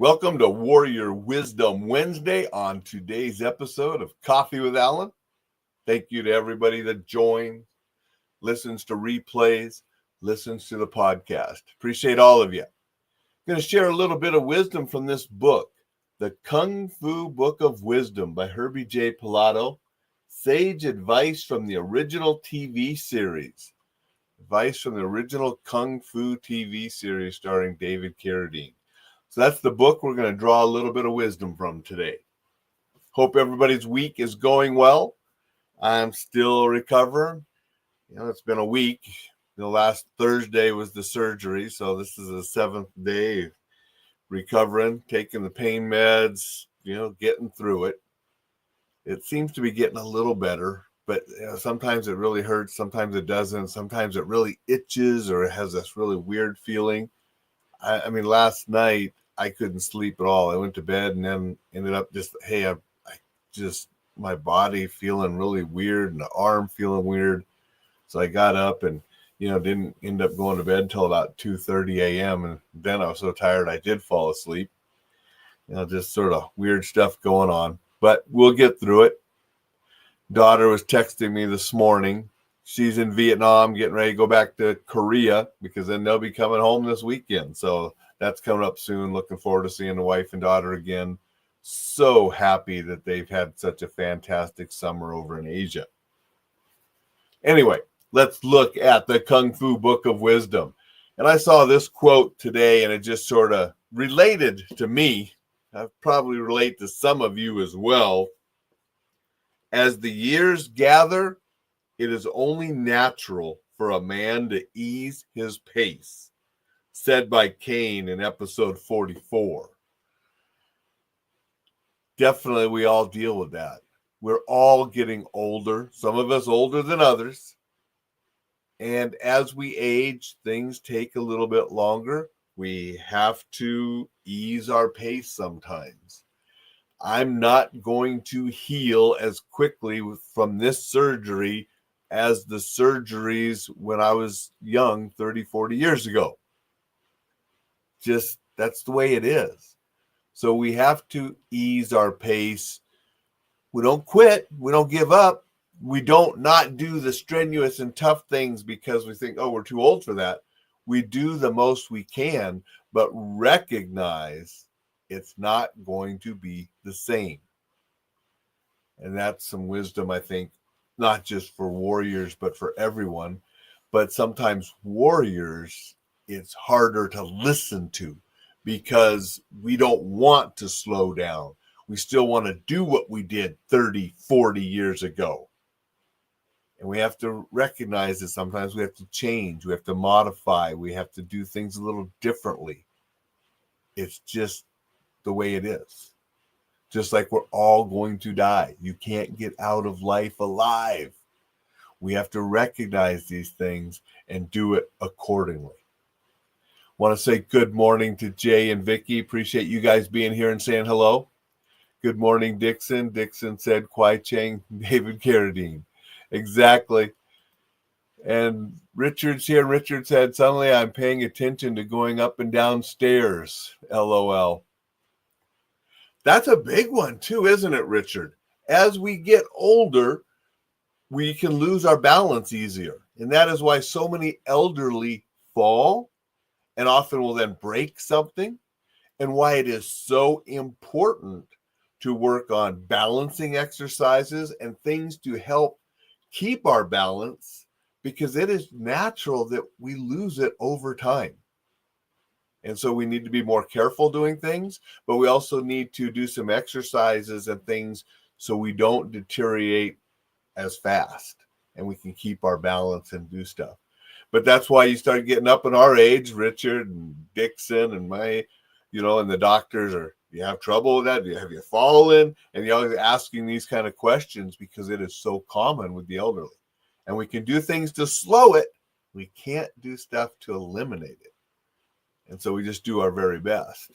Welcome to Warrior Wisdom Wednesday on today's episode of Coffee with Alain. Thank you to everybody that joins, listens to replays, listens to the podcast. Appreciate all of you. I'm going to share a little bit of wisdom from this book, The Kung Fu Book of Wisdom by Herbie J Pilato. Sage advice from the original TV series. Advice from the original Kung Fu TV series starring David Carradine. So that's the book we're going to draw a little bit of wisdom from today. Hope everybody's week is going well. I'm still recovering. It's been a week. The last Thursday was the surgery, so this is the 7th day recovering, taking the pain meds, getting through it. It seems to be getting a little better, but sometimes it really hurts, sometimes it doesn't, sometimes it really itches or it has this really weird feeling. I mean, last night, I couldn't sleep at all. I went to bed and then ended up my body feeling really weird and the arm feeling weird. So I got up and, didn't end up going to bed until about 2:30 a.m. And then I was so tired I did fall asleep. Just sort of weird stuff going on. But we'll get through it. Daughter was texting me this morning. She's in Vietnam getting ready to go back to Korea because then they'll be coming home this weekend. So that's coming up soon. Looking forward to seeing the wife and daughter again. So happy that they've had such a fantastic summer over in Asia. Anyway, let's look at the Kung Fu Book of Wisdom. And I saw this quote today, and it just sort of related to me. I probably relate to some of you as well. As the years gather, it is only natural for a man to ease his pace. Said by Kane in episode 44. Definitely we all deal with that. We're all getting older, some of us older than others. And as we age, things take a little bit longer. We have to ease our pace sometimes. I'm not going to heal as quickly from this surgery as the surgeries when I was young 30, 40 years ago. Just that's the way it is. So we have to ease our pace. We don't quit. We don't give up. We don't not do the strenuous and tough things because we think, we're too old for that. We do the most we can, but recognize it's not going to be the same. And that's some wisdom, I think, not just for warriors, but for everyone. But sometimes warriors, it's harder to listen to because we don't want to slow down. We still want to do what we did 30, 40 years ago. And we have to recognize that sometimes we have to change, we have to modify, we have to do things a little differently. It's just the way it is. Just like we're all going to die. You can't get out of life alive. We have to recognize these things and do it accordingly. Want to say good morning to Jay and Vicky. Appreciate you guys being here and saying hello. Good morning, Dixon. Dixon said, Kwai Chang, David Carradine. Exactly. And Richard's here. Richard said, suddenly I'm paying attention to going up and down stairs. LOL. That's a big one too, isn't it, Richard? As we get older, we can lose our balance easier. And that is why so many elderly fall and often will then break something, and why it is so important to work on balancing exercises and things to help keep our balance, because it is natural that we lose it over time. And so we need to be more careful doing things, but we also need to do some exercises and things so we don't deteriorate as fast and we can keep our balance and do stuff. But that's why you start getting up in our age, Richard and Dixon and and the doctors are, do you have trouble with that? Have you fallen? And you're always asking these kind of questions because it is so common with the elderly. And we can do things to slow it. We can't do stuff to eliminate it. And so we just do our very best.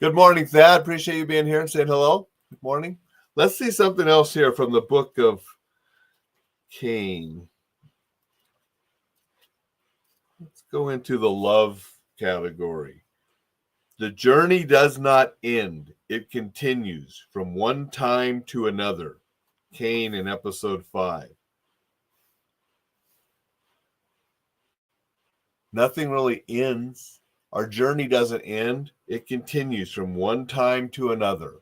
Good morning, Thad. Appreciate you being here and saying hello. Good morning. Let's see something else here from the book of Cain. Let's go into the love category. The journey does not end. It continues from one time to another. Cain in episode 5. Nothing really ends. Our journey doesn't end. It continues from one time to another.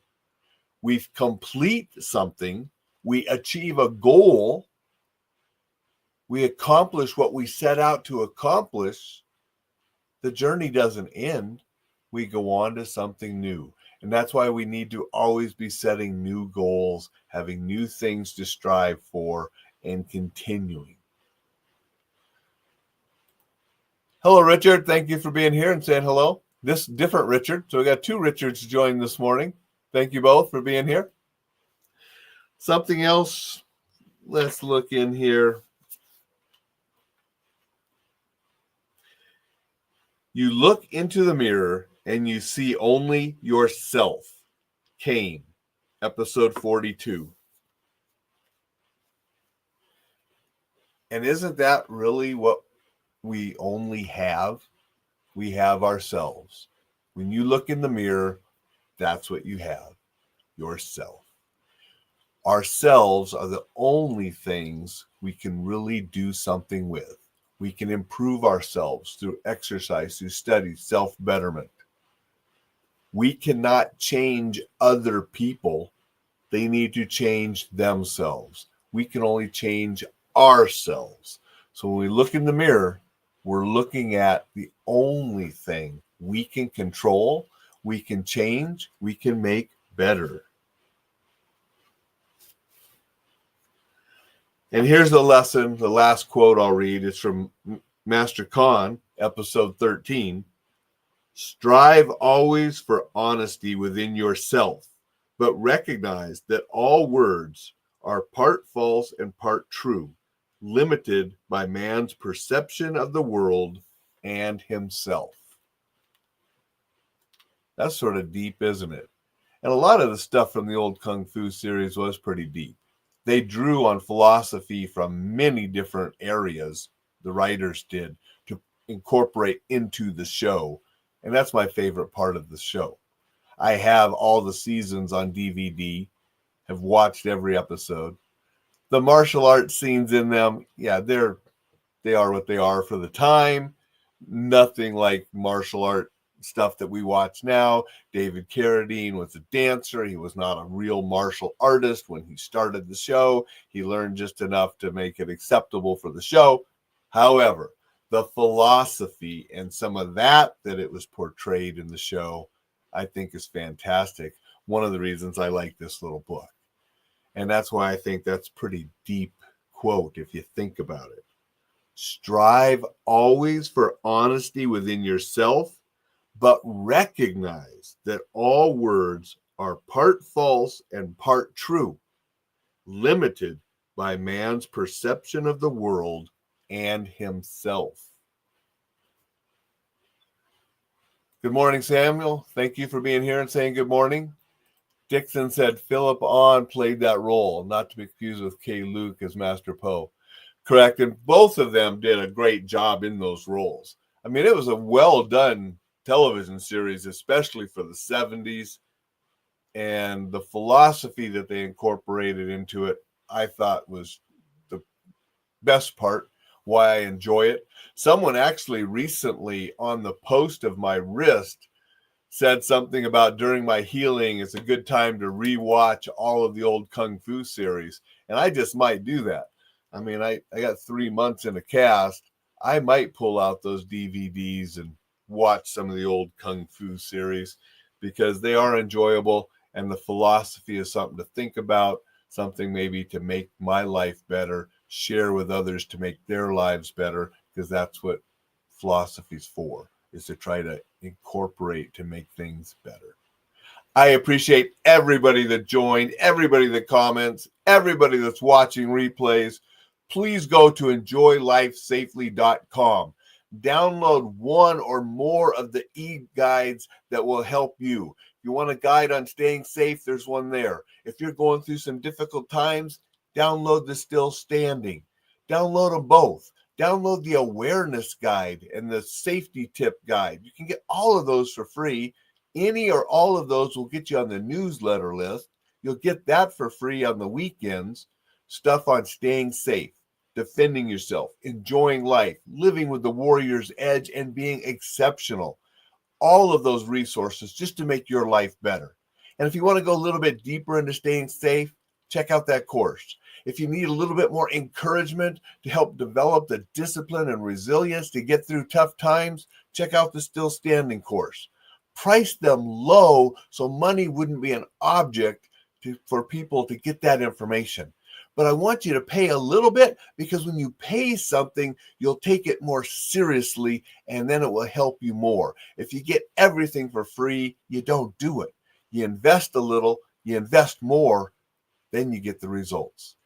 We complete something. We achieve a goal. We accomplish what we set out to accomplish. The journey doesn't end. We go on to something new. And that's why we need to always be setting new goals, having new things to strive for, and continuing. Hello, Richard. Thank you for being here and saying hello. This different Richard. So we got 2 Richards join this morning. Thank you both for being here. Something else. Let's look in here. You look into the mirror and you see only yourself. Cain, episode 42. And isn't that really what we only have? We have ourselves. When you look in the mirror, that's what you have, yourself. Ourselves are the only things we can really do something with. We can improve ourselves through exercise, through study, self-betterment. We cannot change other people. They need to change themselves. We can only change ourselves. So when we look in the mirror, we're looking at the only thing we can control, we can change, we can make better. And here's the lesson. The last quote I'll read is from Master Khan, episode 13. Strive always for honesty within yourself, but recognize that all words are part false and part true, limited by man's perception of the world and himself. That's sort of deep, isn't it? And a lot of the stuff from the old Kung Fu series was pretty deep. They drew on philosophy from many different areas, the writers did, to incorporate into the show. And that's my favorite part of the show. I have all the seasons on DVD, have watched every episode. The martial arts scenes in them, yeah, they are what they are for the time. Nothing like martial art stuff that we watch now. David Carradine was a dancer. He was not a real martial artist when he started the show. He learned just enough to make it acceptable for the show. However, the philosophy and some of that it was portrayed in the show, I think is fantastic. One of the reasons I like this little book. And that's why I think that's a pretty deep quote if you think about it. Strive always for honesty within yourself, but recognize that all words are part false and part true, limited by man's perception of the world and himself. Good morning, Samuel. Thank you for being here and saying good morning. Dixon said Philip Ahn played that role, not to be confused with Kay Luke as Master Po. Correct, and both of them did a great job in those roles. I mean, it was a well-done television series, especially for the 70s, and the philosophy that they incorporated into it, I thought was the best part, why I enjoy it. Someone actually recently on the post of my wrist said something about during my healing, it's a good time to rewatch all of the old Kung Fu series, and I just might do that. I mean, I got 3 months in a cast. I might pull out those DVDs and watch some of the old Kung Fu series because they are enjoyable and the philosophy is something to think about, something maybe to make my life better, share with others to make their lives better, because that's what philosophy's for, is to try to incorporate to make things better. I appreciate everybody that joined, everybody that comments, everybody that's watching replays. Please go to enjoylifesafely.com. Download one or more of the e-guides that will help you. If you want a guide on staying safe, there's one there. If you're going through some difficult times, download the Still Standing. Download them both. Download the awareness guide and the safety tip guide. You can get all of those for free. Any or all of those will get you on the newsletter list. You'll get that for free on the weekends. Stuff on staying safe, defending yourself, enjoying life, living with the warrior's edge, and being exceptional. All of those resources just to make your life better. And if you want to go a little bit deeper into staying safe, check out that course. If you need a little bit more encouragement to help develop the discipline and resilience to get through tough times, check out the Still Standing course. Price them low so money wouldn't be an object for people to get that information. But I want you to pay a little bit, because when you pay something, you'll take it more seriously, and then it will help you more. If you get everything for free, you don't do it. You invest a little, you invest more, then you get the results.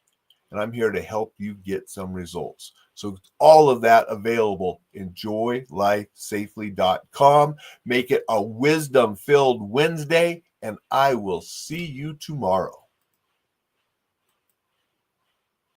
And I'm here to help you get some results. So all of that available in joylifesafely.com. Make it a wisdom-filled Wednesday, and I will see you tomorrow.